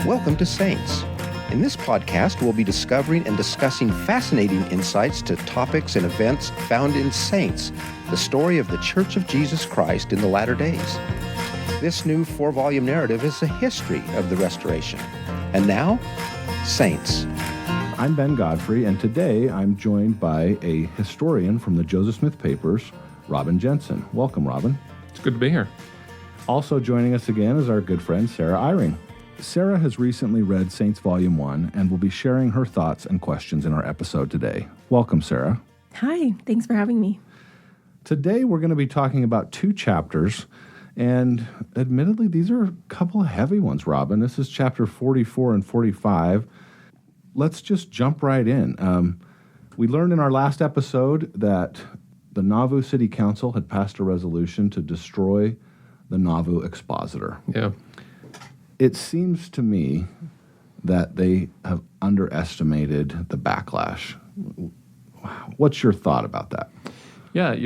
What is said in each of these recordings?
Welcome to Saints. In this podcast, we'll be discovering and discussing fascinating insights to topics and events found in Saints, the story of the Church of Jesus Christ in the latter days. This new 4-volume narrative is a history of the Restoration. And now, Saints. I'm Ben Godfrey, and today I'm joined by a historian from the Joseph Smith Papers, Robin Jensen. Welcome, Robin. It's good to be here. Also joining us again is our good friend, Sarah Eyring. Sarah has recently read Saints Volume 1 and will be sharing her thoughts and questions in our episode today. Welcome, Sarah. Hi, thanks for having me. Today we're going to be talking about 2 chapters, and admittedly, these are a couple of heavy ones, Robin. This is chapter 44 and 45. Let's just jump right in. We learned in our last episode that the Nauvoo City Council had passed a resolution to destroy the Nauvoo Expositor. Yeah. It seems to me that they have underestimated the backlash. What's your thought about that? Yeah,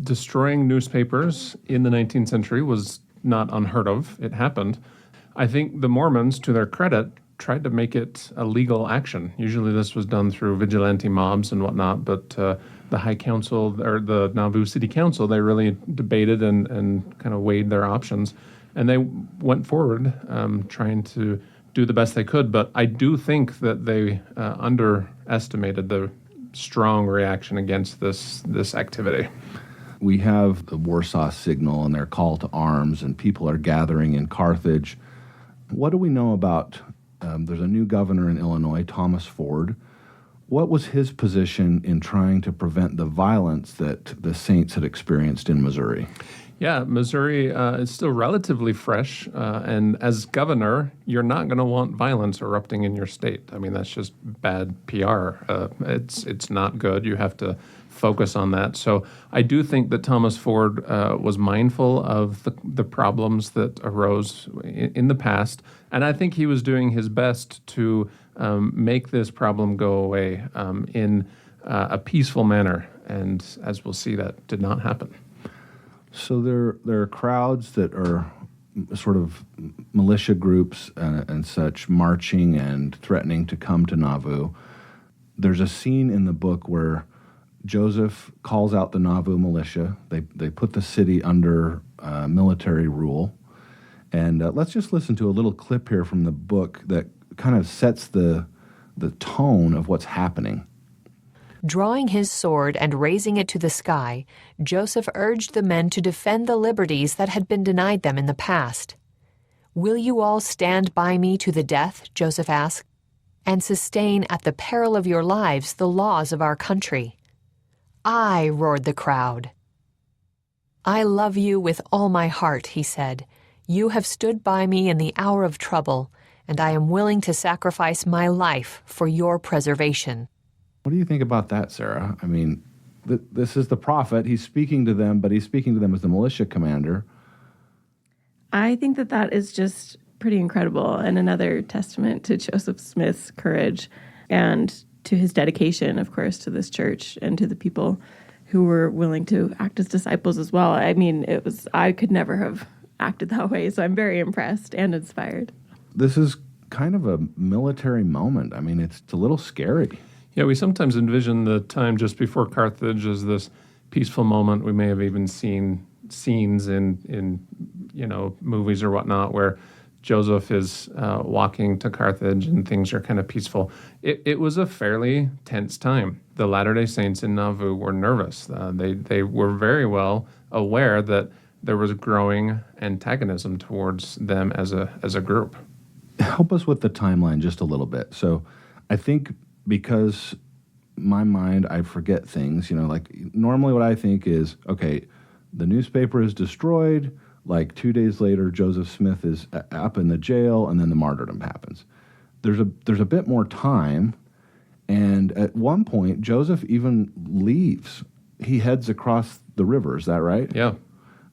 destroying newspapers in the 19th century was not unheard of. It happened. I think the Mormons, to their credit, tried to make it a legal action. Usually this was done through vigilante mobs and whatnot, but the High Council, or the Nauvoo City Council, they really debated and kind of weighed their options. And they went forward trying to do the best they could. But I do think that they underestimated the strong reaction against this activity. We have the Warsaw Signal and their call to arms, and people are gathering in Carthage. What do we know about, there's a new governor in Illinois, Thomas Ford. What was his position in trying to prevent the violence that the Saints had experienced in Missouri? Yeah, Missouri is still relatively fresh, and as governor, you're not going to want violence erupting in your state. I mean, that's just bad PR. It's not good. You have to focus on that. So I do think that Thomas Ford was mindful of the problems that arose in the past, and I think he was doing his best to make this problem go away in a peaceful manner. And as we'll see, that did not happen. So there are crowds that are sort of militia groups and such marching and threatening to come to Nauvoo. There's a scene in the book where Joseph calls out the Nauvoo militia. They put the city under military rule. And let's just listen to a little clip here from the book that kind of sets the tone of what's happening. Drawing his sword and raising it to the sky, Joseph urged the men to defend the liberties that had been denied them in the past. "Will you all stand by me to the death," Joseph asked, "and sustain at the peril of your lives the laws of our country?" "Aye," roared the crowd. "I love you with all my heart," he said. "You have stood by me in the hour of trouble, and I am willing to sacrifice my life for your preservation." What do you think about that, Sarah? I mean, this is the prophet. He's speaking to them, but he's speaking to them as the militia commander. I think that is just pretty incredible and another testament to Joseph Smith's courage and to his dedication, of course, to this church and to the people who were willing to act as disciples as well. I mean, I could never have acted that way, so I'm very impressed and inspired. This is kind of a military moment. I mean, it's a little scary. Yeah, we sometimes envision the time just before Carthage as this peaceful moment. We may have even seen scenes in movies or whatnot where Joseph is walking to Carthage and things are kind of peaceful. It was a fairly tense time. The Latter-day Saints in Nauvoo were nervous. They were very well aware that there was growing antagonism towards them as a group. Help us with the timeline just a little bit. So I think because my mind, I forget things, like normally what I think is, okay, the newspaper is destroyed, like 2 days later, Joseph Smith is up in the jail, and then the martyrdom happens. There's a bit more time, and at one point, Joseph even leaves. He heads across the river, is that right? Yeah.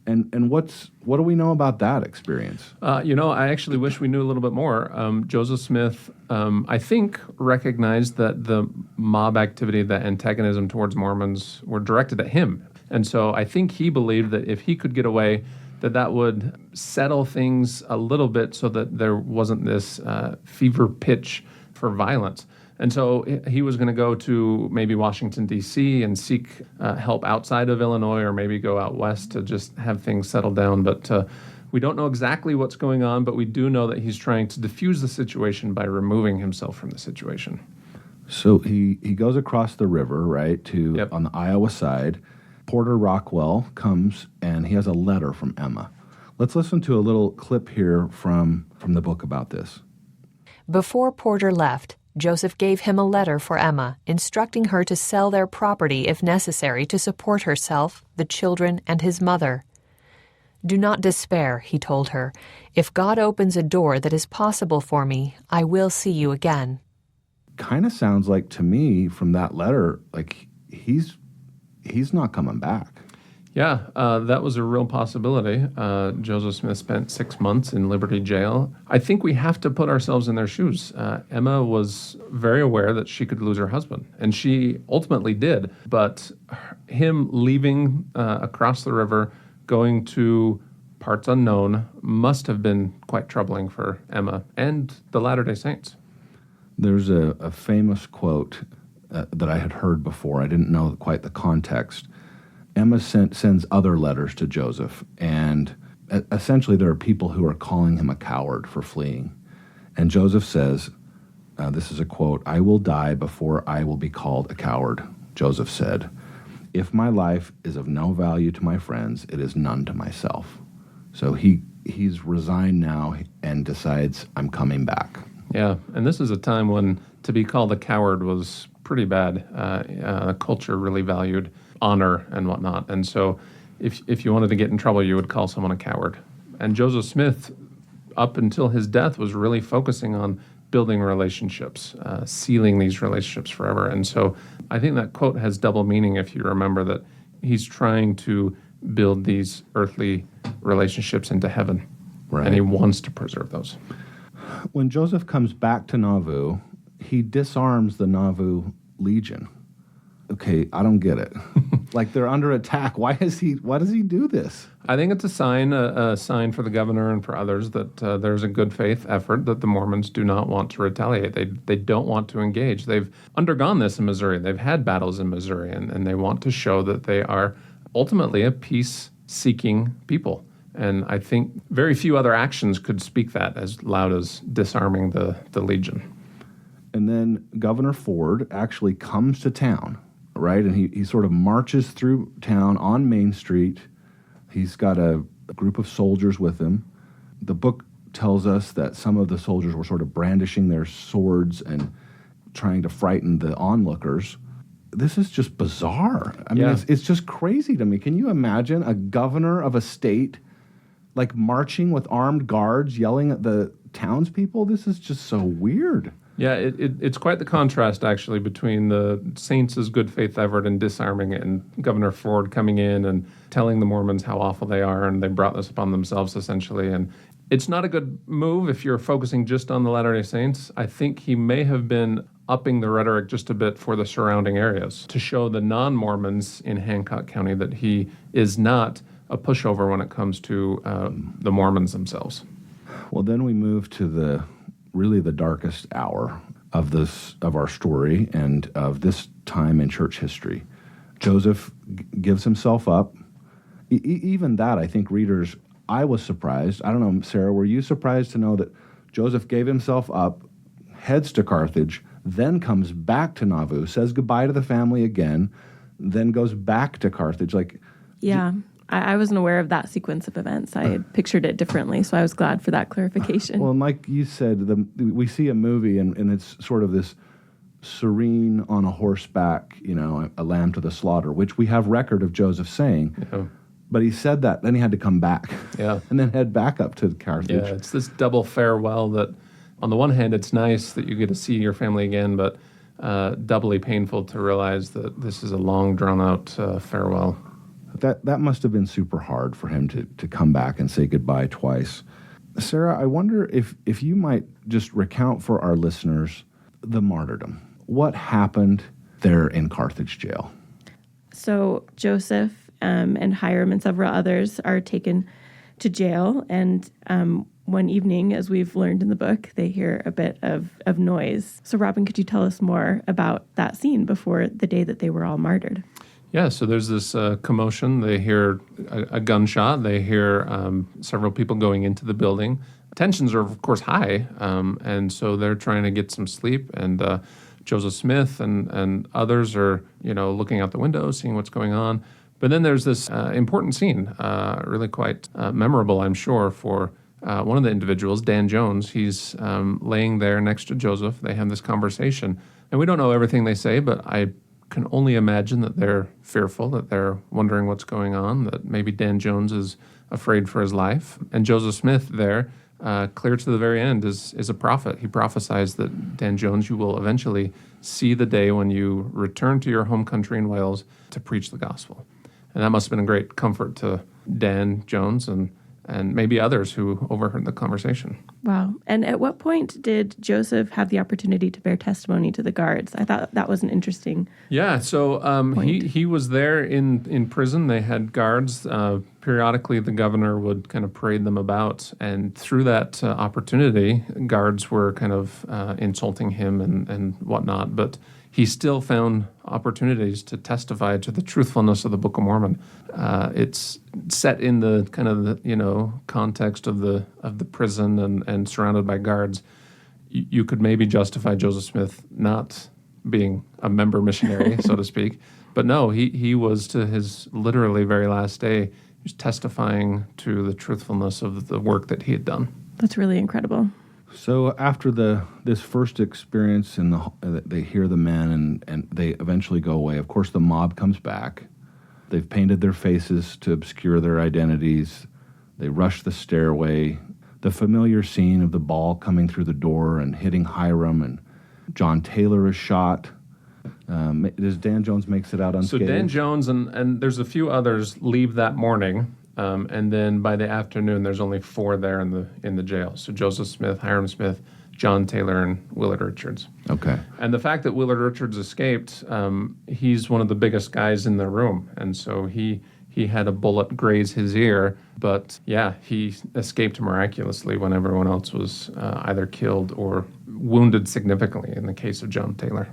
And what do we know about that experience? I actually wish we knew a little bit more. Joseph Smith, I think, recognized that the mob activity, the antagonism towards Mormons were directed at him. And so I think he believed that if he could get away, that would settle things a little bit so that there wasn't this fever pitch for violence. And so he was going to go to maybe Washington, D.C. and seek help outside of Illinois, or maybe go out west to just have things settle down. But we don't know exactly what's going on, but we do know that he's trying to diffuse the situation by removing himself from the situation. So he goes across the river, right, to on the Iowa side. Porter Rockwell comes, and he has a letter from Emma. Let's listen to a little clip here from the book about this. Before Porter left, Joseph gave him a letter for Emma, instructing her to sell their property if necessary to support herself, the children, and his mother. "Do not despair," he told her. "If God opens a door that is possible for me, I will see you again." Kind of sounds like to me from that letter, like he's not coming back. Yeah, that was a real possibility. Joseph Smith spent 6 months in Liberty Jail. I think we have to put ourselves in their shoes. Emma was very aware that she could lose her husband, and she ultimately did. But him leaving across the river, going to parts unknown, must have been quite troubling for Emma and the Latter-day Saints. There's a famous quote that I had heard before. I didn't know quite the context. Emma sends other letters to Joseph, and essentially there are people who are calling him a coward for fleeing. And Joseph says, this is a quote, "I will die before I will be called a coward," Joseph said. "If my life is of no value to my friends, it is none to myself." So he's resigned now and decides, I'm coming back. Yeah, and this is a time when to be called a coward was pretty bad. Culture really valued honor and whatnot. And so if you wanted to get in trouble, you would call someone a coward. And Joseph Smith, up until his death, was really focusing on building relationships, sealing these relationships forever. And so I think that quote has double meaning if you remember that he's trying to build these earthly relationships into heaven. Right. And he wants to preserve those. When Joseph comes back to Nauvoo, he disarms the Nauvoo Legion. Okay, I don't get it. Like, they're under attack. Why does he do this? I think it's a sign for the governor and for others that there's a good faith effort that the Mormons do not want to retaliate. They don't want to engage. They've undergone this in Missouri. They've had battles in Missouri, and they want to show that they are ultimately a peace-seeking people. And I think very few other actions could speak that as loud as disarming the Legion. And then Governor Ford actually comes to town, right? And he sort of marches through town on Main Street. He's got a group of soldiers with him. The book tells us that some of the soldiers were sort of brandishing their swords and trying to frighten the onlookers. This is just bizarre. I mean, it's just crazy to me. Can you imagine a governor of a state like marching with armed guards, yelling at the townspeople? This is just so weird. Yeah, it's quite the contrast, actually, between the Saints' good faith effort in disarming it and Governor Ford coming in and telling the Mormons how awful they are, and they brought this upon themselves, essentially. And it's not a good move if you're focusing just on the Latter-day Saints. I think he may have been upping the rhetoric just a bit for the surrounding areas to show the non-Mormons in Hancock County that he is not a pushover when it comes to the Mormons themselves. Well, then we move to the darkest hour of our story and of this time in church history. Joseph gives himself up. Even that, I think readers, I was surprised. I don't know, Sarah, were you surprised to know that Joseph gave himself up, heads to Carthage, then comes back to Nauvoo, says goodbye to the family again, then goes back to Carthage? Yeah. I wasn't aware of that sequence of events. I had pictured it differently, so I was glad for that clarification. Well, and like you said, we see a movie, and it's sort of this serene on a horseback, a lamb to the slaughter, which we have record of Joseph saying. Yeah. But he said that, then he had to come back. Yeah. And then head back up to Carthage. Yeah, it's this double farewell that, on the one hand, it's nice that you get to see your family again, but doubly painful to realize that this is a long, drawn-out farewell. That must have been super hard for him to come back and say goodbye twice. Sarah, I wonder if you might just recount for our listeners the martyrdom. What happened there in Carthage jail? So Joseph and Hiram and several others are taken to jail. And one evening, as we've learned in the book, they hear a bit of noise. So, Robin, could you tell us more about that scene before the day that they were all martyred? Yeah, so there's this commotion. They hear a gunshot. They hear several people going into the building. Tensions are, of course, high, and so they're trying to get some sleep. And Joseph Smith and others are, looking out the window, seeing what's going on. But then there's this important scene, really quite memorable, I'm sure, for one of the individuals, Dan Jones. He's laying there next to Joseph. They have this conversation. And we don't know everything they say, but I can only imagine that they're fearful, that they're wondering what's going on, that maybe Dan Jones is afraid for his life. And Joseph Smith there, clear to the very end, is a prophet. He prophesies that, Dan Jones, you will eventually see the day when you return to your home country in Wales to preach the gospel. And that must have been a great comfort to Dan Jones and maybe others who overheard the conversation. Wow. And at what point did Joseph have the opportunity to bear testimony to the guards? I thought that was an interesting so he was there in prison. They had guards. Periodically, the governor would kind of parade them about. And through that opportunity, guards were kind of insulting him and whatnot. But he still found opportunities to testify to the truthfulness of the Book of Mormon. It's set in the kind of context of the prison and surrounded by guards. You could maybe justify Joseph Smith not being a member missionary, so to speak, but no, he was, to his literally very last day, he was testifying to the truthfulness of the work that he had done. That's really incredible. So after this first experience, they hear the men and they eventually go away. Of course, the mob comes back. They've painted their faces to obscure their identities. They rush the stairway. The familiar scene of the ball coming through the door and hitting Hiram, and John Taylor is shot. Does Dan Jones makes it out unscathed? So Dan Jones and there's a few others leave that morning. And then by the afternoon, there's only 4 there in the jail. So Joseph Smith, Hiram Smith, John Taylor, and Willard Richards. Okay. And the fact that Willard Richards escaped, he's one of the biggest guys in the room. And so he had a bullet graze his ear. But yeah, he escaped miraculously when everyone else was either killed or wounded significantly in the case of John Taylor.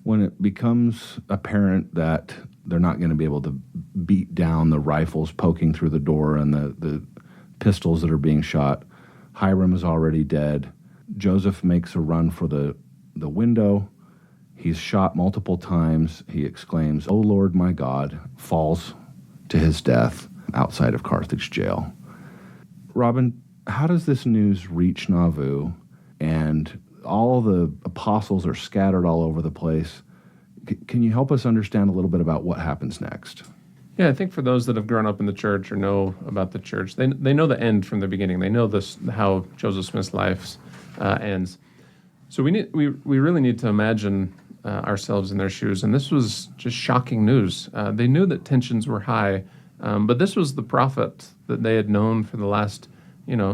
When it becomes apparent that they're not going to be able to beat down the rifles poking through the door and the pistols that are being shot, Hiram is already dead. Joseph makes a run for the window. He's shot multiple times. He exclaims, "O Lord, my God," falls to his death outside of Carthage jail. Robin, how does this news reach Nauvoo? And all the apostles are scattered all over the place. Can you help us understand a little bit about what happens next? Yeah, I think for those that have grown up in the church or know about the church, they know the end from the beginning. They know how Joseph Smith's life ends. So we really need to imagine ourselves in their shoes. And this was just shocking news. They knew that tensions were high, but this was the prophet that they had known for the last,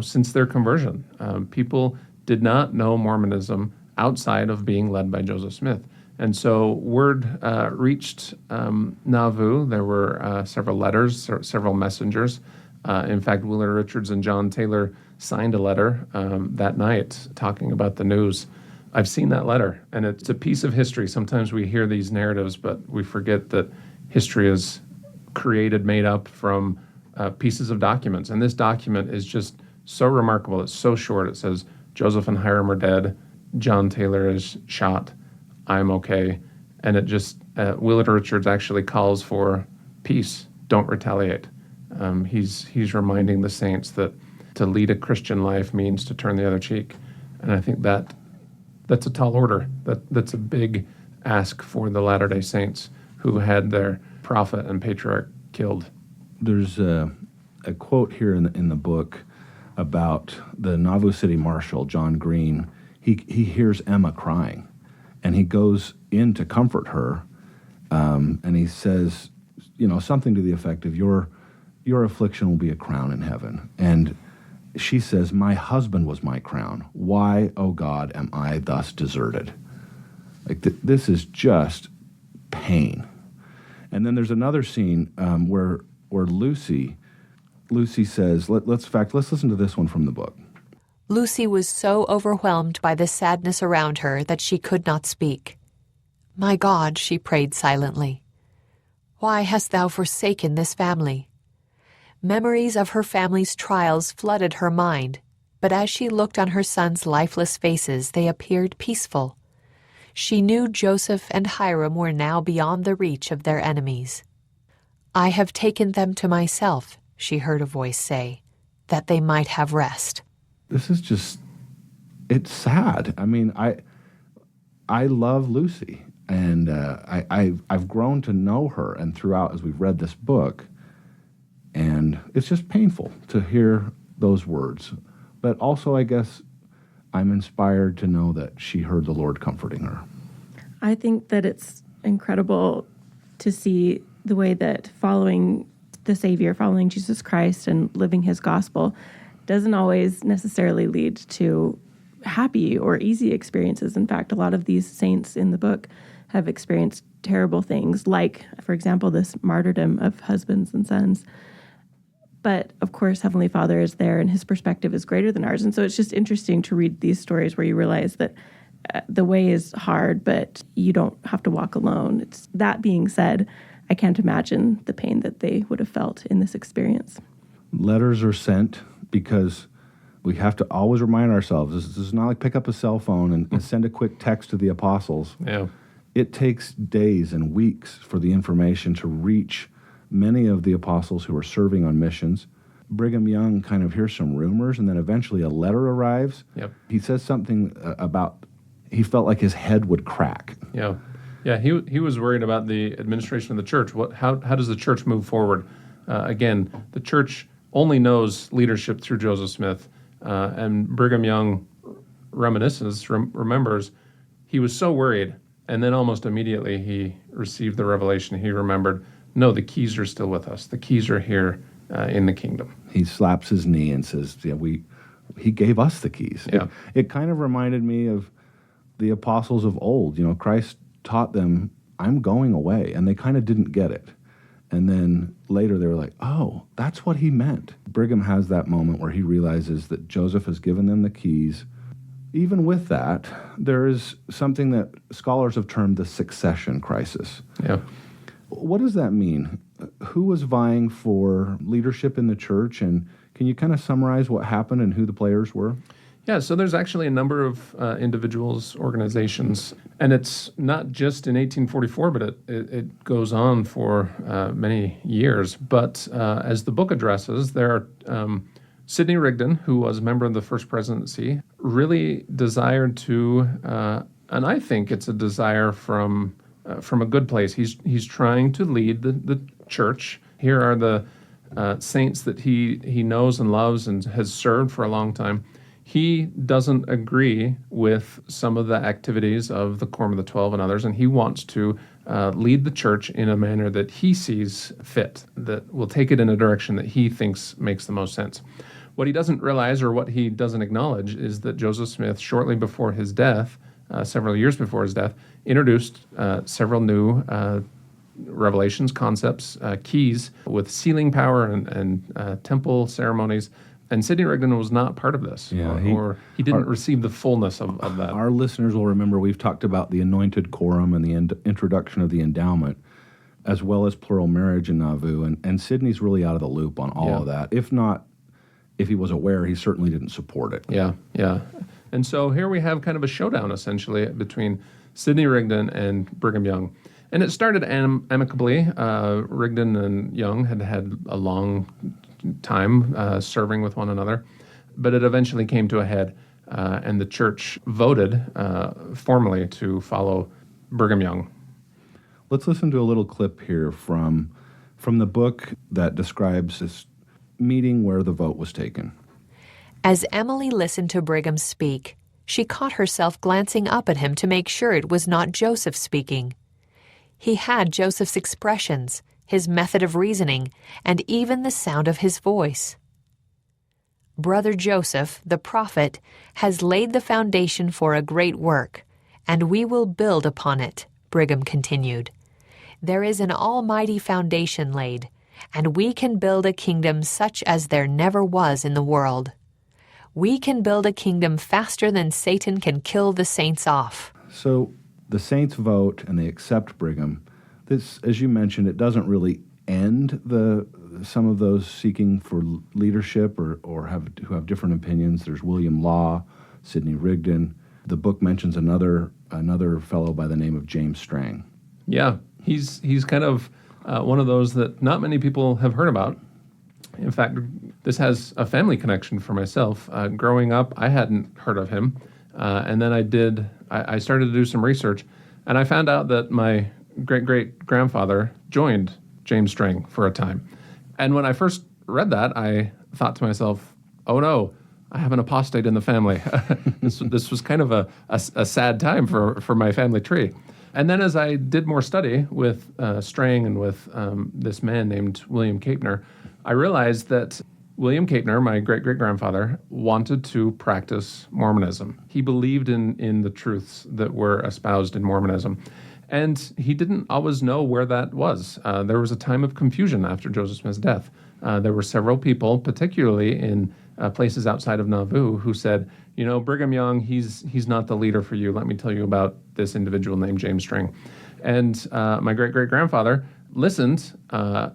since their conversion. People did not know Mormonism outside of being led by Joseph Smith. And so word reached Nauvoo. There were several letters, several messengers. In fact, Willard Richards and John Taylor signed a letter that night talking about the news. I've seen that letter, and it's a piece of history. Sometimes we hear these narratives, but we forget that history is made up from pieces of documents. And this document is just so remarkable. It's so short. It says, Joseph and Hiram are dead. John Taylor is shot. I'm okay. And it just, Willard Richards actually calls for peace. Don't retaliate. He's reminding the saints that to lead a Christian life means to turn the other cheek. And I think that's a tall order. That's a big ask for the Latter-day Saints who had their prophet and patriarch killed. There's a quote here in the book about the Nauvoo City Marshal, John Green. He hears Emma crying, and he goes in to comfort her, and he says, something to the effect of, your affliction will be a crown in heaven. And she says, my husband was my crown. Why, O God, am I thus deserted? Like this is just pain. And then there's another scene where Lucy Lucy says, let's listen to this one from the book. Lucy was so overwhelmed by the sadness around her that she could not speak. "My God," she prayed silently, "why hast thou forsaken this family?" Memories of her family's trials flooded her mind, but as she looked on her sons' lifeless faces, they appeared peaceful. She knew Joseph and Hyrum were now beyond the reach of their enemies. "I have taken them to myself," she heard a voice say, "that they might have rest." This is just, it's sad. I mean, I love Lucy, and I've grown to know her, and throughout as we've read this book, and it's just painful to hear those words. But also, I guess, I'm inspired to know that she heard the Lord comforting her. I think that it's incredible to see the way that following the Savior, following Jesus Christ and living his gospel doesn't always necessarily lead to happy or easy experiences. In fact, a lot of these saints in the book have experienced terrible things, like, for example, this martyrdom of husbands and sons. But of course, Heavenly Father is there and his perspective is greater than ours. And so it's just interesting to read these stories where you realize that the way is hard, but you don't have to walk alone. That being said, I can't imagine the pain that they would have felt in this experience. Letters are sent because we have to always remind ourselves, this is not like pick up a cell phone and send a quick text to the apostles. Yeah. It takes days and weeks for the information to reach many of the apostles who are serving on missions. Brigham Young kind of hears some rumors, and then eventually a letter arrives. Yep. He says something about he felt like his head would crack. Yeah. Yeah, he was worried about the administration of the church. How does the church move forward? Again, the church only knows leadership through Joseph Smith, and Brigham Young remembers he was so worried, and then almost immediately he received the revelation. He remembered, no, the keys are still with us. The keys are here in the kingdom. He slaps his knee and says, "Yeah, he gave us the keys." Yeah. It kind of reminded me of the apostles of old. You know, Christ taught them, "I'm going away," and they kind of didn't get it. And then later they were like, "Oh, that's what he meant." Brigham has that moment where he realizes that Joseph has given them the keys. Even with that, there is something that scholars have termed the succession crisis. Yeah. What does that mean? Who was vying for leadership in the church, and can you kind of summarize what happened and who the players were? Yeah, so there's actually a number of individuals, organizations, and it's not just in 1844, but it goes on for many years. But as the book addresses, there are Sidney Rigdon, who was a member of the First Presidency, really desired to, and I think it's a desire from a good place. He's trying to lead the church. Here are the saints that he knows and loves and has served for a long time. He doesn't agree with some of the activities of the Quorum of the 12 and others, and he wants to lead the church in a manner that he sees fit, that will take it in a direction that he thinks makes the most sense. What he doesn't realize, or what he doesn't acknowledge, is that Joseph Smith, shortly before his death, several years before his death, introduced several new revelations, concepts, keys with sealing power and temple ceremonies. And Sidney Rigdon was not part of this, or he didn't receive the fullness of that. Our listeners will remember we've talked about the anointed quorum and the introduction of the endowment, as well as plural marriage in Nauvoo, and Sidney's really out of the loop on all of that. If he was aware, he certainly didn't support it. Yeah. And so here we have kind of a showdown, essentially, between Sidney Rigdon and Brigham Young. And it started amicably. Rigdon and Young had a long time serving with one another, but it eventually came to a head, and the church voted formally to follow Brigham Young. Let's listen to a little clip here from the book that describes this meeting where the vote was taken. As Emily listened to Brigham speak, she caught herself glancing up at him to make sure it was not Joseph speaking. He had Joseph's expressions, his method of reasoning, and even the sound of his voice. Brother Joseph, the prophet, has laid the foundation for a great work, and we will build upon it, Brigham continued. There is an almighty foundation laid, and we can build a kingdom such as there never was in the world. We can build a kingdom faster than Satan can kill the saints off. So the saints vote and they accept Brigham. This, as you mentioned, it doesn't really end some of those seeking for leadership or who have different opinions. There's William Law, Sidney Rigdon. The book mentions another fellow by the name of James Strang. Yeah, he's kind of one of those that not many people have heard about. In fact, this has a family connection for myself. Growing up, I hadn't heard of him. And then I started to do some research, and I found out that my great-great-grandfather joined James Strang for a time. And when I first read that, I thought to myself, oh no, I have an apostate in the family. This was kind of a sad time for my family tree. And then as I did more study with Strang and with this man named William Capener, I realized that William Capener, my great-great-grandfather, wanted to practice Mormonism. He believed in the truths that were espoused in Mormonism. And he didn't always know where that was. There was a time of confusion after Joseph Smith's death. There were several people, particularly in places outside of Nauvoo, who said, Brigham Young, he's not the leader for you. Let me tell you about this individual named James Strang. And my great-great-grandfather listened,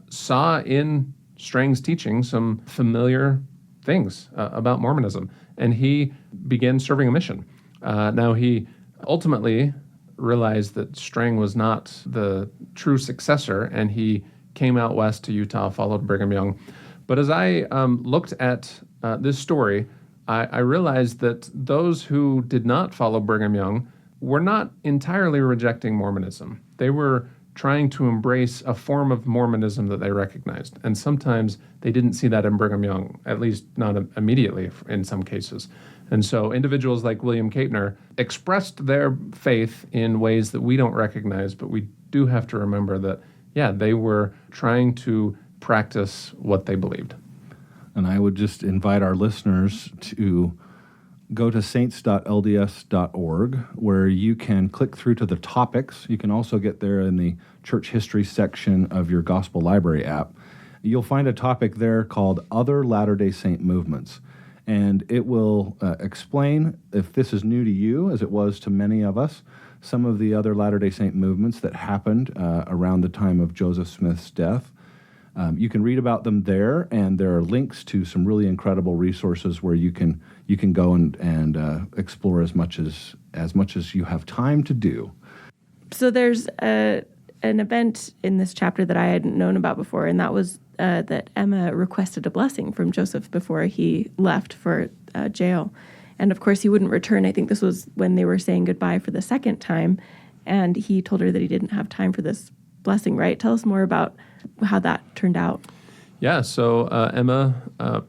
saw in Strang's teaching some familiar things about Mormonism, and he began serving a mission. Now, he ultimately realized that Strang was not the true successor, and he came out west to Utah, followed Brigham Young. But as I looked at this story, I realized that those who did not follow Brigham Young were not entirely rejecting Mormonism. They were trying to embrace a form of Mormonism that they recognized. And sometimes they didn't see that in Brigham Young, at least not immediately in some cases. And so individuals like William Capener expressed their faith in ways that we don't recognize, but we do have to remember that, they were trying to practice what they believed. And I would just invite our listeners to go to saints.lds.org, where you can click through to the topics. You can also get there in the church history section of your Gospel Library app. You'll find a topic there called Other Latter-day Saint Movements. And it will explain, if this is new to you, as it was to many of us, some of the other Latter-day Saint movements that happened around the time of Joseph Smith's death. You can read about them there, and there are links to some really incredible resources where you can go and explore as much as you have time to do. So there's an event in this chapter that I hadn't known about before, and that was that Emma requested a blessing from Joseph before he left for jail. And of course, he wouldn't return. I think this was when they were saying goodbye for the second time, and he told her that he didn't have time for this blessing, right? Tell us more about how that turned out. Yeah, so Emma,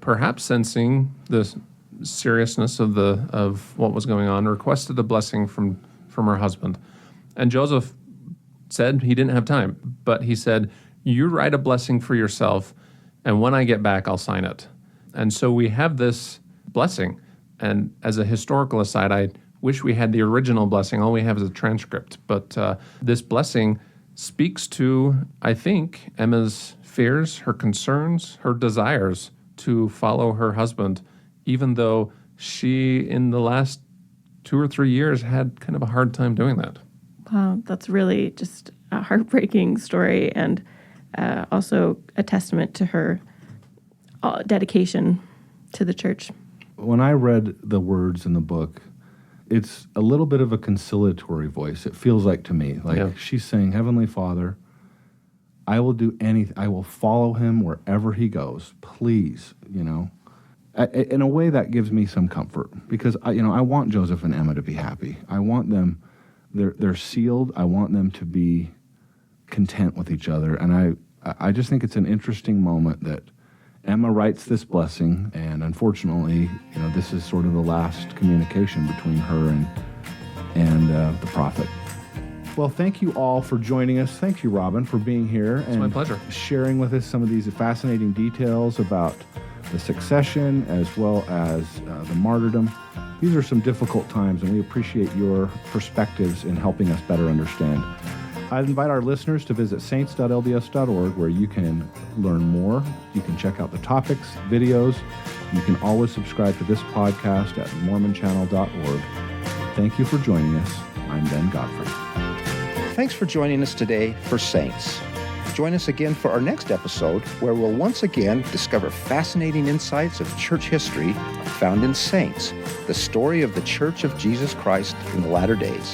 perhaps sensing the seriousness of what was going on, requested a blessing from her husband. And Joseph said he didn't have time, but he said, you write a blessing for yourself, and when I get back, I'll sign it. And so we have this blessing. And as a historical aside, I wish we had the original blessing. All we have is a transcript. But this blessing speaks to, I think, Emma's fears, her concerns, her desires to follow her husband, even though she, in the last 2 or 3 years, had kind of a hard time doing that. Wow, that's really just a heartbreaking story, and also a testament to her dedication to the church. When I read the words in the book, it's a little bit of a conciliatory voice. It feels like to me, she's saying, Heavenly Father, I will do anything. I will follow him wherever he goes. Please, In a way, that gives me some comfort because I want Joseph and Emma to be happy. I want them. They're sealed. I want them to be content with each other. And I just think it's an interesting moment that Emma writes this blessing, and unfortunately, this is sort of the last communication between her and the prophet. Well, thank you all for joining us. Thank you, Robin, for being here. It's my pleasure. Sharing with us some of these fascinating details about the succession as well as the martyrdom. These are some difficult times, and we appreciate your perspectives in helping us better understand. I'd invite our listeners to visit saints.lds.org, where you can learn more. You can check out the topics, videos. You can always subscribe to this podcast at mormonchannel.org. Thank you for joining us. I'm Ben Godfrey. Thanks for joining us today for Saints. Join us again for our next episode, where we'll once again discover fascinating insights of church history found in Saints, the story of the Church of Jesus Christ in the latter days.